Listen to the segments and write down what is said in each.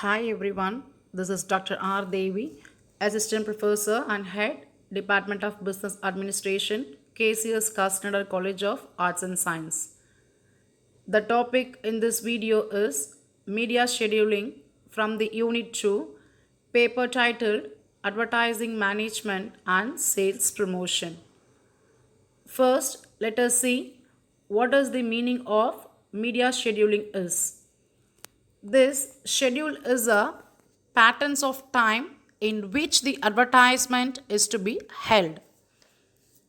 Hi everyone, this is Dr. R. Devi, Assistant Professor and Head, Department of Business Administration, KCS Kastner College of Arts and Science. The topic in this video is Media Scheduling from the Unit 2, paper titled Advertising Management and Sales Promotion. First, let us see what is the meaning of media scheduling is. This schedule is a patterns of time in which the advertisement is to be held.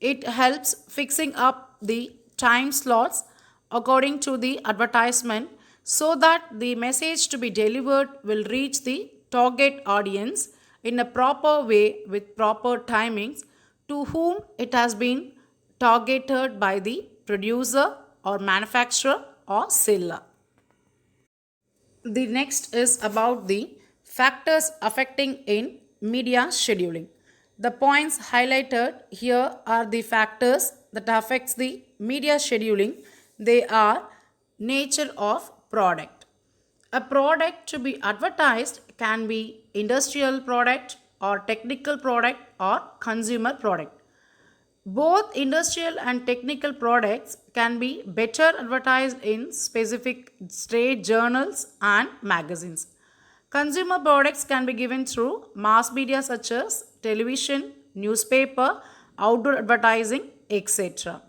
It helps fixing up the time slots according to the advertisement so that the message to be delivered will reach the target audience in a proper way with proper timings to whom it has been targeted by the producer or manufacturer or seller. The next is about the factors affecting in media scheduling. The points highlighted here are the factors that affects the media scheduling. They are nature of product. A product to be advertised can be industrial product or technical product or consumer product. Both industrial and technical products can be better advertised in specific trade journals and magazines. Consumer products can be given through mass media such as television, newspaper, outdoor advertising, etc.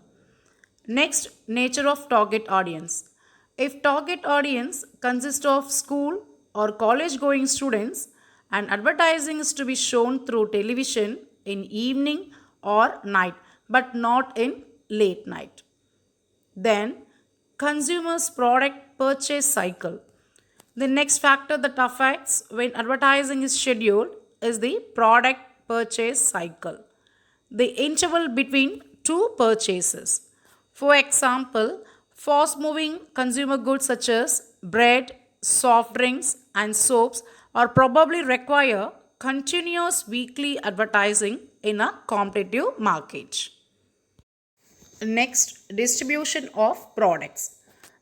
Next, nature of target audience. If target audience consists of school or college going students and advertising is to be shown through television in evening or night but not in late night. Then, consumers' product purchase cycle. The next factor that affects when advertising is scheduled is the product purchase cycle, the interval between two purchases. For example, fast moving consumer goods such as bread, soft drinks, and soaps are probably require continuous weekly advertising in a competitive market. Next, distribution of products.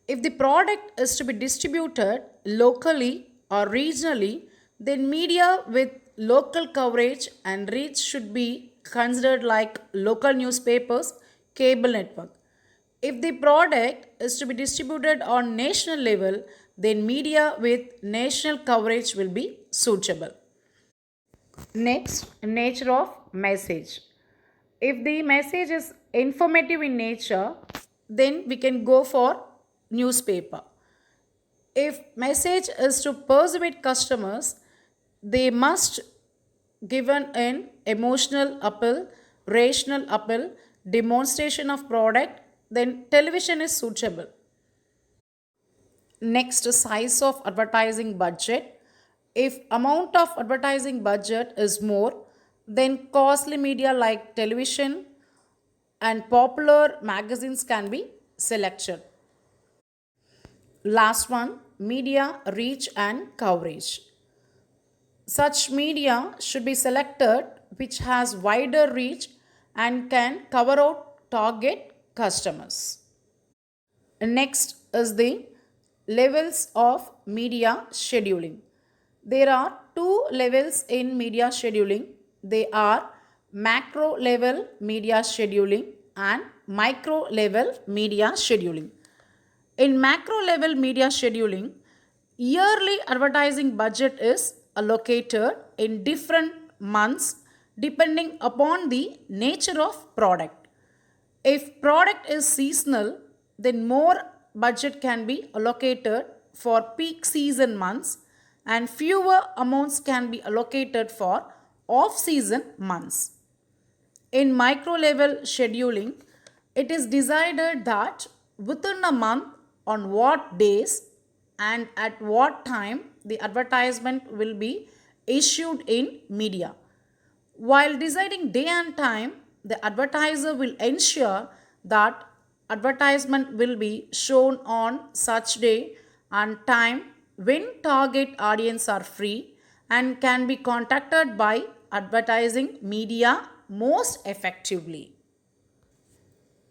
If the product is to be distributed locally or regionally, then media with local coverage and reach should be considered like local newspapers, cable network. If the product is to be distributed on national level, then media with national coverage will be suitable. Next, nature of message. If the message is informative in nature, then we can go for newspaper. If message is to persuade customers, they must given an emotional appeal, rational appeal, demonstration of product, then television is suitable. Next, size of advertising budget. If amount of advertising budget is more, then costly media like television and popular magazines can be selected. Last one, media reach and coverage. Such media should be selected which has wider reach and can cover out target customers. Next is the levels of media scheduling. There are two levels in media scheduling. They are macro level media scheduling and micro level media scheduling. In macro level media scheduling, yearly advertising budget is allocated in different months depending upon the nature of product. If product is seasonal, then more budget can be allocated for peak season months and fewer amounts can be allocated for off season months. In micro level scheduling, it is decided that within a month on what days and at what time the advertisement will be issued in media. While deciding day and time, the advertiser will ensure that advertisement will be shown on such day and time when target audience are free and can be contacted by advertising media most effectively.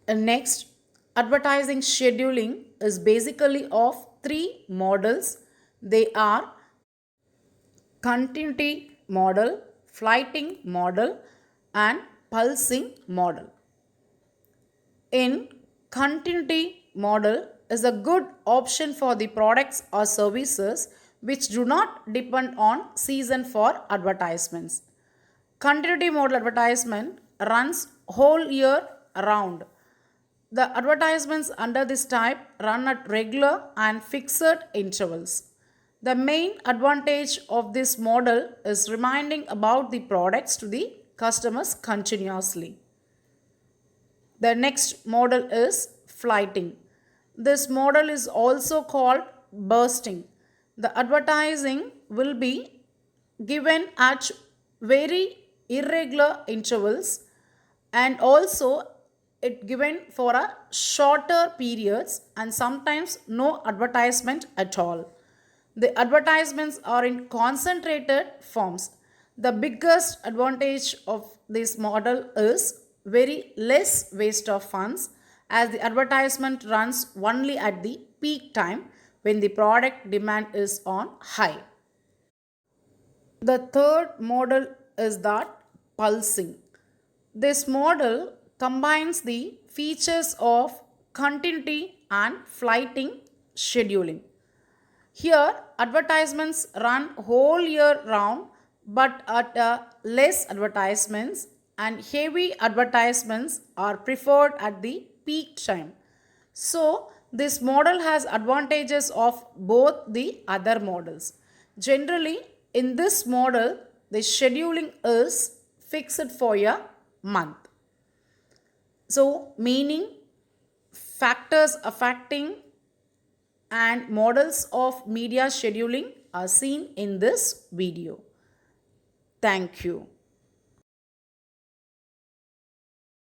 Next, advertising scheduling is basically of three models. They are continuity model, flighting model, and pulsing model. In continuity model is a good option for the products or services which do not depend on season for advertisements. Continuity model advertisement runs whole year round. The advertisements under this type run at regular and fixed intervals. The main advantage of this model is reminding about the products to the customers continuously. The next model is flighting. This model is also called bursting. The advertising will be given at very irregular intervals and also it given for a shorter periods and sometimes no advertisement at all. The advertisements are in concentrated forms. The biggest advantage of this model is very less waste of funds as the advertisement runs only at the peak time when the product demand is on high. The third model is that pulsing. This model combines the features of continuity and flighting scheduling. Here, advertisements run whole year round, but at less advertisements and heavy advertisements are preferred at the peak time. So, this model has advantages of both the other models. Generally, in this model, the scheduling is fixed for a month. So, meaning factors affecting and models of media scheduling are seen in this video. Thank you.